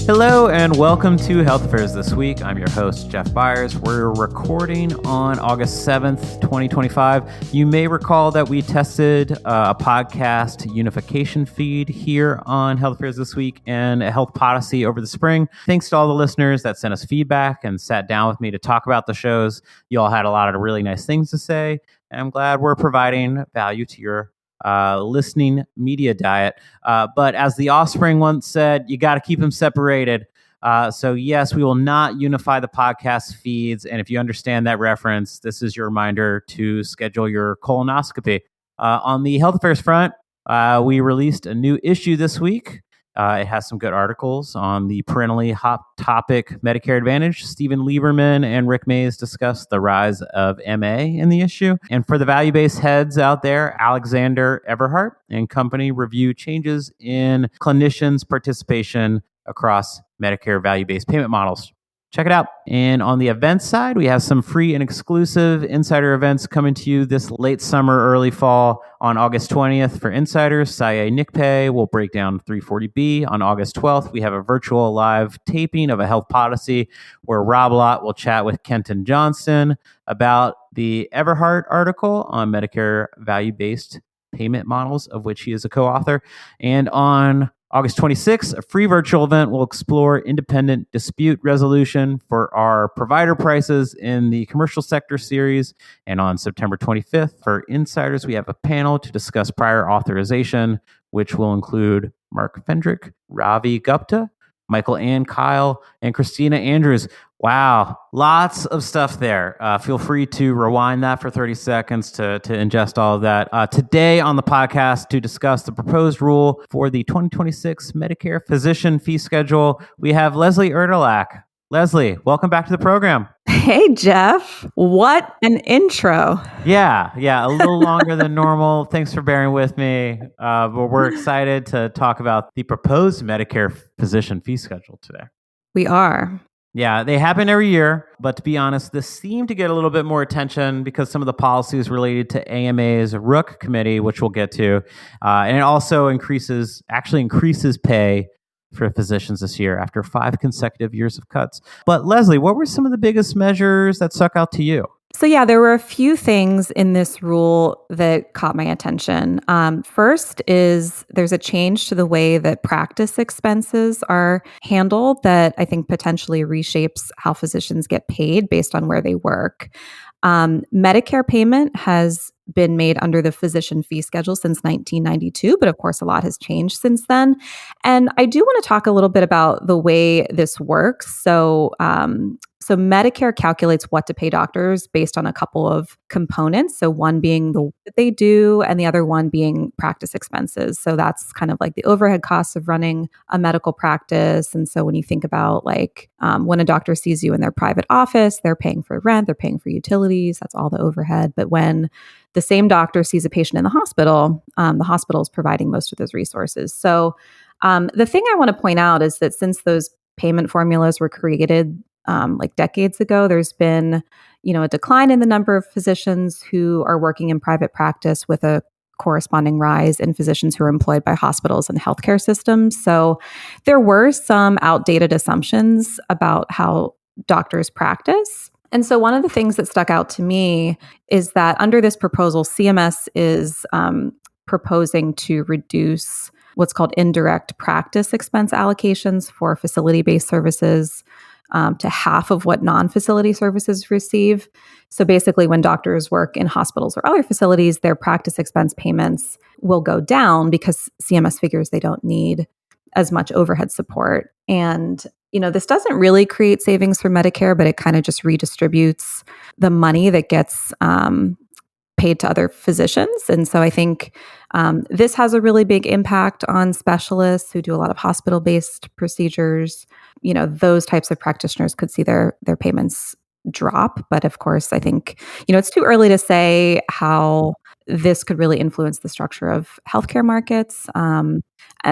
Hello and welcome to Health Affairs This Week. I'm your host, Jeff Byers. We're recording on August 7th, 2025. You may recall that we tested a podcast unification feed here on Health Affairs This Week and a health policy over the spring. Thanks to all the listeners that sent us feedback and sat down with me to talk about the shows. You all had a lot of really nice things to say, and I'm glad we're providing value to your listening media diet. But as the offspring once said, you got to keep them separated. So yes, we will not unify the podcast feeds. And if you understand that reference, this is your reminder to schedule your colonoscopy. On the health affairs front, we released a new issue this week. It has some good articles on the perennially hot topic Medicare Advantage. Stephen Lieberman and Rick Mays discuss the rise of MA in the issue. And for the value-based heads out there, Alexander Everhart and company review changes in clinicians' participation across Medicare value-based payment models. Check it out. And on the events side, we have some free and exclusive insider events coming to you this late summer, early fall. On August 20th for insiders, SIA NICPay will break down 340B. On August 12th, we have a virtual live taping of a health policy where Rob Lott will chat with Kenton Johnston about the Everhart article on Medicare value-based payment models, of which he is a co-author. And on August 26th, a free virtual event will explore independent dispute resolution for our provider prices in the commercial sector series. And on September 25th, for insiders, we have a panel to discuss prior authorization, which will include Mark Fendrick, Ravi Gupta, Michael Ann Kyle, and Christina Andrews. Wow, lots of stuff there. Feel free to rewind that for 30 seconds to ingest all of that. Today on the podcast to discuss the proposed rule for the 2026 Medicare Physician Fee Schedule, we have Leslie Erdelack. Leslie, welcome back to the program. Hey, Jeff. What an intro. Yeah, a little longer than normal. Thanks for bearing with me. But we're excited to talk about the proposed Medicare Physician Fee Schedule today. We are. Yeah, they happen every year, but to be honest, this seemed to get a little bit more attention because some of the policies related to AMA's Rook committee, which we'll get to, and it also increases pay for physicians this year after 5 consecutive years of cuts. But Leslie, what were some of the biggest measures that stuck out to you? So yeah, there were a few things in this rule that caught my attention. First is there's a change to the way that practice expenses are handled that I think potentially reshapes how physicians get paid based on where they work. Medicare payment has been made under the Physician Fee Schedule since 1992, but of course a lot has changed since then. And I do want to talk a little bit about the way this works. So Medicare calculates what to pay doctors based on a couple of components. So one being the work that they do, and the other one being practice expenses. So that's kind of like the overhead costs of running a medical practice. And so when you think about when a doctor sees you in their private office, they're paying for rent, they're paying for utilities, that's all the overhead. But when the same doctor sees a patient in the hospital is providing most of those resources. So the thing I want to point out is that since those payment formulas were created decades ago, there's been, a decline in the number of physicians who are working in private practice with a corresponding rise in physicians who are employed by hospitals and healthcare systems. So there were some outdated assumptions about how doctors practice. And so one of the things that stuck out to me is that under this proposal, CMS is proposing to reduce what's called indirect practice expense allocations for facility-based services to half of what non-facility services receive. So basically, when doctors work in hospitals or other facilities, their practice expense payments will go down because CMS figures they don't need as much overhead support. And, this doesn't really create savings for Medicare, but it kind of just redistributes the money that gets paid to other physicians. And so I think this has a really big impact on specialists who do a lot of hospital-based procedures. Those types of practitioners could see their payments drop. But of course, I think, it's too early to say how this could really influence the structure of healthcare markets.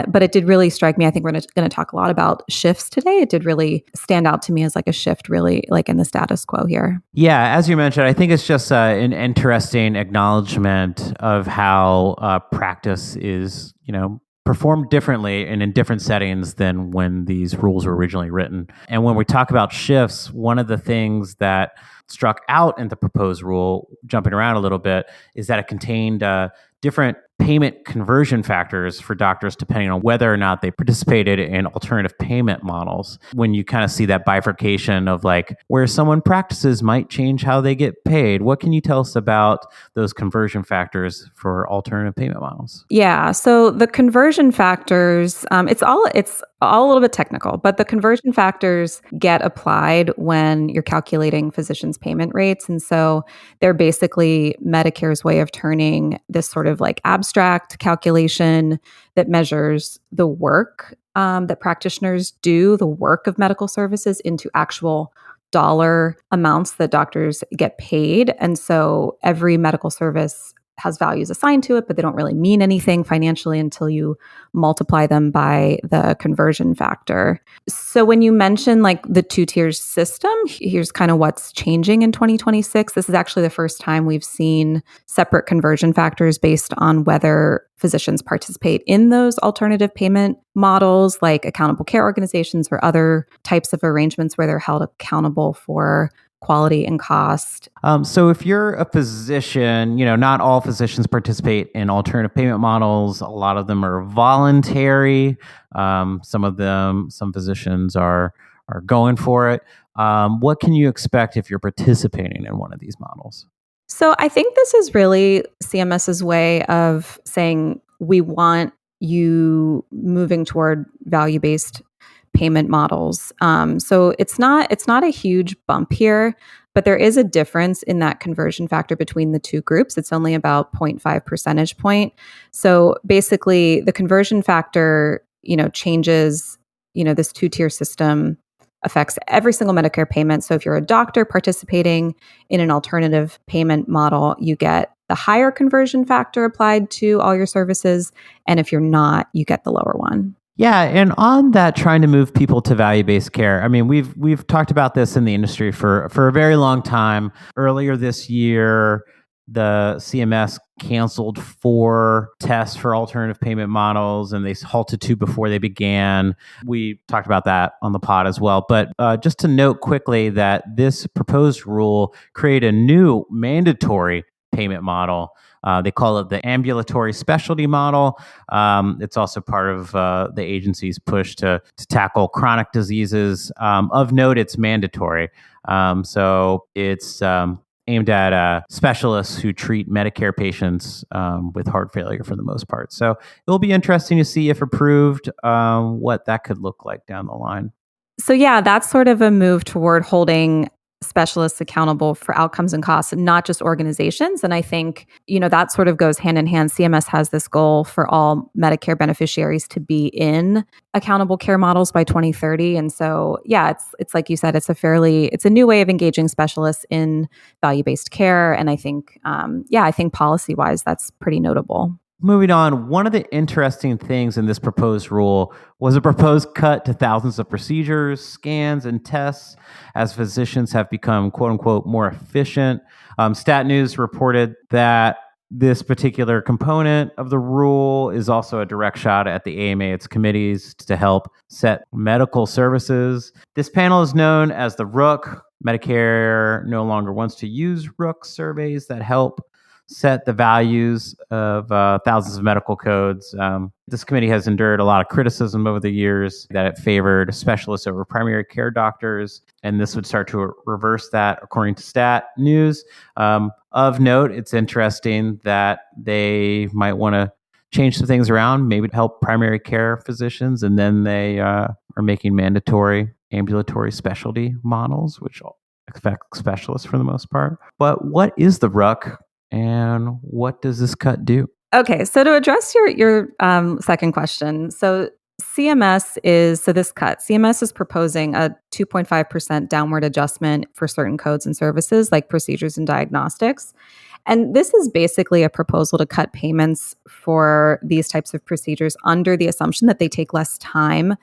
But it did really strike me. I think we're going to talk a lot about shifts today. It did really stand out to me as a shift really in the status quo here. Yeah, as you mentioned, I think it's just an interesting acknowledgement of how practice is, performed differently and in different settings than when these rules were originally written. And when we talk about shifts, one of the things that struck out in the proposed rule, jumping around a little bit, is that it contained different payment conversion factors for doctors depending on whether or not they participated in alternative payment models. When you kind of see that bifurcation of like where someone practices might change how they get paid, what can you tell us about those conversion factors for alternative payment models? Yeah. So the conversion factors, it's all a little bit technical, but the conversion factors get applied when you're calculating physicians' payment rates. And so they're basically Medicare's way of turning this sort of like abstract calculation that measures the work that practitioners do, the work of medical services, into actual dollar amounts that doctors get paid. And so every medical service has values assigned to it, but they don't really mean anything financially until you multiply them by the conversion factor. So when you mention like the two-tier system, here's kind of what's changing in 2026. This is actually the first time we've seen separate conversion factors based on whether physicians participate in those alternative payment models, like accountable care organizations or other types of arrangements where they're held accountable for quality and cost. So if you're a physician, not all physicians participate in alternative payment models. A lot of them are voluntary. Some physicians are going for it. What can you expect if you're participating in one of these models? So I think this is really CMS's way of saying we want you moving toward value-based payment models. So it's not a huge bump here, but there is a difference in that conversion factor between the two groups. It's only about 0.5 percentage point. So basically the conversion factor, changes, this two-tier system affects every single Medicare payment. So if you're a doctor participating in an alternative payment model, you get the higher conversion factor applied to all your services. And if you're not, you get the lower one. Yeah, and on that, trying to move people to value-based care. I mean, we've talked about this in the industry for a very long time. Earlier this year, the CMS canceled 4 tests for alternative payment models, and they halted 2 before they began. We talked about that on the pod as well. But just to note quickly that this proposed rule created a new mandatory payment model. They call it the ambulatory specialty model. It's also part of the agency's push to tackle chronic diseases. Of note, it's mandatory. So it's aimed at specialists who treat Medicare patients with heart failure for the most part. So it'll be interesting to see, if approved, what that could look like down the line. So yeah, that's sort of a move toward holding specialists accountable for outcomes and costs, not just organizations. And I think, that sort of goes hand in hand. CMS has this goal for all Medicare beneficiaries to be in accountable care models by 2030. And so, yeah, it's like you said, it's a new way of engaging specialists in value-based care. And I think, I think policy-wise, that's pretty notable. Moving on, one of the interesting things in this proposed rule was a proposed cut to thousands of procedures, scans, and tests as physicians have become, quote unquote, more efficient. Stat News reported that this particular component of the rule is also a direct shot at the AMA, its committees to help set medical services. This panel is known as the ROOC. Medicare no longer wants to use ROOC surveys that help set the values of thousands of medical codes. This committee has endured a lot of criticism over the years that it favored specialists over primary care doctors, and this would start to reverse that, according to Stat News. Of note, it's interesting that they might want to change some things around, maybe to help primary care physicians, and then they are making mandatory ambulatory specialty models, which affect specialists for the most part. But what is the RUC? And what does this cut do? Okay, so to address your second question, CMS is proposing a 2.5% downward adjustment for certain codes and services like procedures and diagnostics. And this is basically a proposal to cut payments for these types of procedures under the assumption that they take less time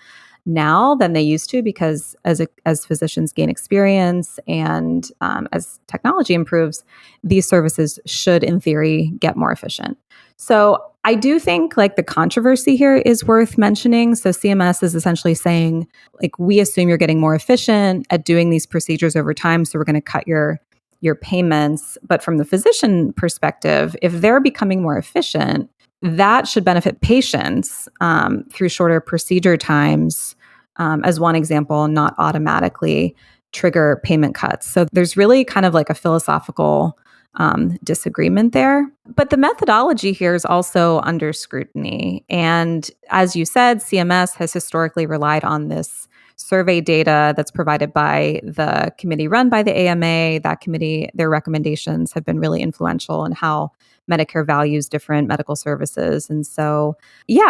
now than they used to, because as physicians gain experience and as technology improves, these services should, in theory, get more efficient. So I do think like the controversy here is worth mentioning. So CMS is essentially saying, like, we assume you're getting more efficient at doing these procedures over time, so we're going to cut your payments. But from the physician perspective, if they're becoming more efficient, that should benefit patients through shorter procedure times, as one example, not automatically trigger payment cuts. So there's really kind of like a philosophical disagreement there. But the methodology here is also under scrutiny. And as you said, CMS has historically relied on this survey data that's provided by the committee run by the AMA. That committee, their recommendations have been really influential in how Medicare values different medical services. And so,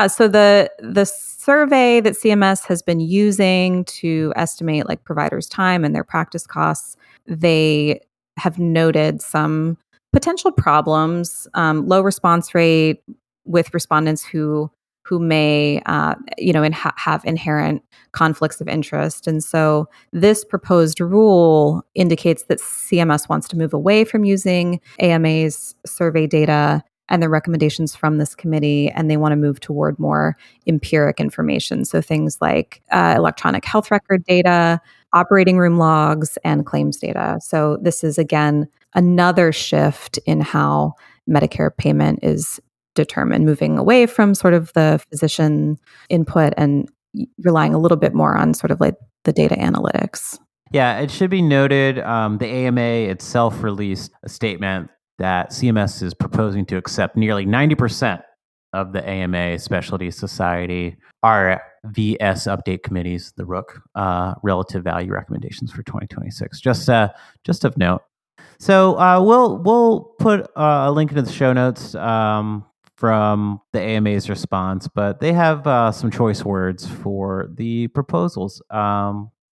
so the survey that CMS has been using to estimate like providers' time and their practice costs, they have noted some potential problems, low response rate with respondents who may, have inherent conflicts of interest. And so this proposed rule indicates that CMS wants to move away from using AMA's survey data and the recommendations from this committee, and they want to move toward more empiric information. So things like electronic health record data, operating room logs, and claims data. So this is, again, another shift in how Medicare payment is determined, moving away from sort of the physician input and relying a little bit more on sort of like the data analytics. Yeah, it should be noted, the AMA itself released a statement that CMS is proposing to accept nearly 90% of the AMA Specialty Society RVS update committees, the ROOK, relative value recommendations for 2026. Just of note. So we'll put a link into the show notes from the AMA's response, but they have some choice words for the proposals.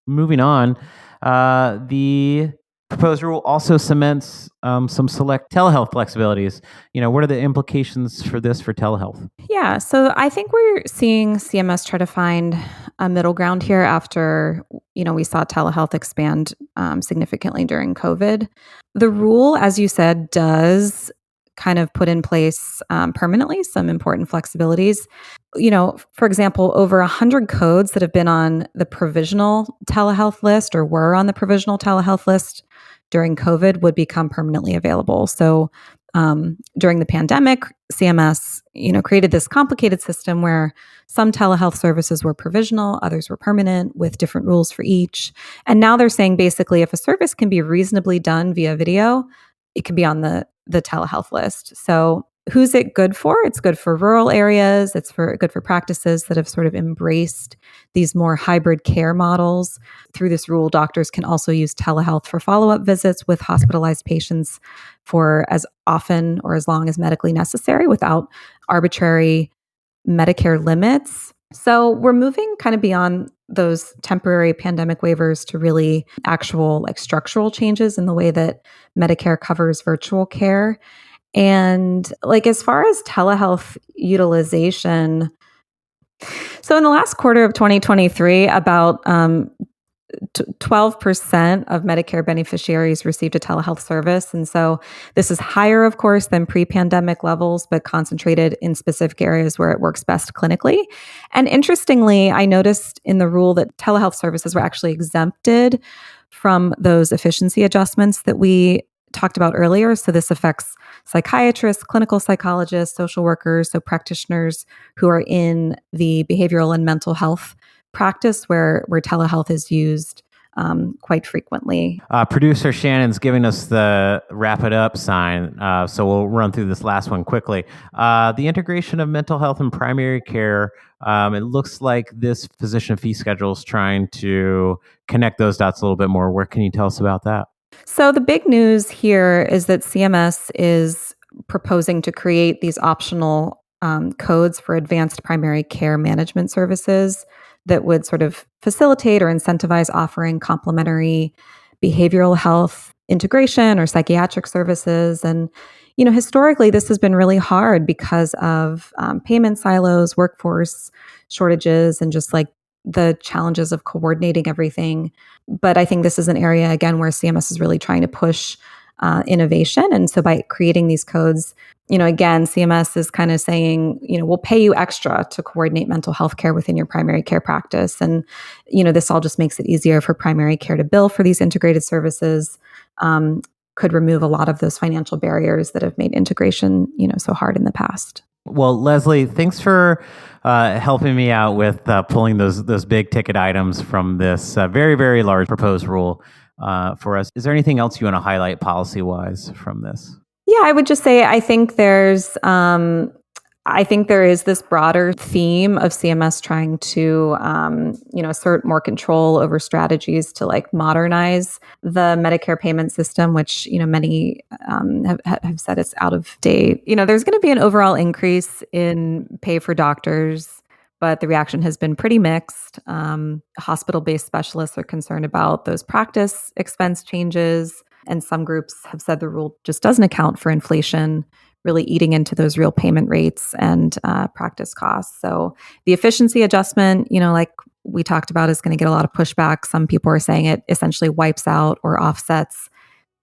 Moving on, the proposed rule also cements some select telehealth flexibilities. What are the implications for this for telehealth? Yeah, so I think we're seeing CMS try to find a middle ground here after, we saw telehealth expand significantly during COVID. The rule, as you said, does kind of put in place permanently some important flexibilities. For example, over 100 codes that have been on the provisional telehealth list or were on the provisional telehealth list during COVID would become permanently available. So during the pandemic, CMS, created this complicated system where some telehealth services were provisional, others were permanent with different rules for each. And now they're saying basically if a service can be reasonably done via video, it can be on the telehealth list. So who's it good for? It's good for rural areas. It's good for practices that have sort of embraced these more hybrid care models. Through this rule, doctors can also use telehealth for follow-up visits with hospitalized patients for as often or as long as medically necessary without arbitrary Medicare limits. So we're moving kind of beyond those temporary pandemic waivers to really actual like structural changes in the way that Medicare covers virtual care. And like as far as telehealth utilization, so in the last quarter of 2023, about 12% of Medicare beneficiaries received a telehealth service. And so this is higher, of course, than pre-pandemic levels, but concentrated in specific areas where it works best clinically. And interestingly, I noticed in the rule that telehealth services were actually exempted from those efficiency adjustments that we talked about earlier. So this affects psychiatrists, clinical psychologists, social workers, so practitioners who are in the behavioral and mental health practice where telehealth is used quite frequently. Producer Shannon's giving us the wrap it up sign, so we'll run through this last one quickly. The integration of mental health and primary care, it looks like this physician fee schedule is trying to connect those dots a little bit more. What can you tell us about that? So the big news here is that CMS is proposing to create these optional codes for advanced primary care management services that would sort of facilitate or incentivize offering complementary behavioral health integration or psychiatric services. And, historically, this has been really hard because of payment silos, workforce shortages, and just like the challenges of coordinating everything. But I think this is an area, again, where CMS is really trying to push innovation. And so by creating these codes, again, CMS is kind of saying, we'll pay you extra to coordinate mental health care within your primary care practice. And, this all just makes it easier for primary care to bill for these integrated services, could remove a lot of those financial barriers that have made integration, so hard in the past. Well, Leslie, thanks for helping me out with pulling those big ticket items from this very, very large proposed rule for us. Is there anything else you want to highlight policy-wise from this? Yeah, I would just say I think there is this broader theme of CMS trying to, assert more control over strategies to modernize the Medicare payment system, which, many have said it's out of date. There's going to be an overall increase in pay for doctors, but the reaction has been pretty mixed. Hospital-based specialists are concerned about those practice expense changes, and some groups have said the rule just doesn't account for inflation, really eating into those real payment rates and practice costs. So the efficiency adjustment, like we talked about, is going to get a lot of pushback. Some people are saying it essentially wipes out or offsets,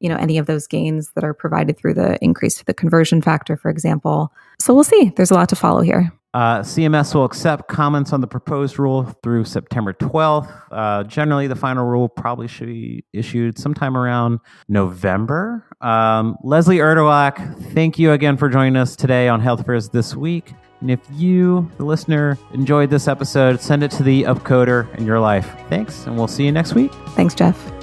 any of those gains that are provided through the increase to the conversion factor, for example. So we'll see. There's a lot to follow here. CMS will accept comments on the proposed rule through September 12th. Generally, the final rule probably should be issued sometime around November. Leslie Erdelack, thank you again for joining us today on Health Affairs This Week. And if you, the listener, enjoyed this episode, send it to the upcoder in your life. Thanks, and we'll see you next week. Thanks, Jeff.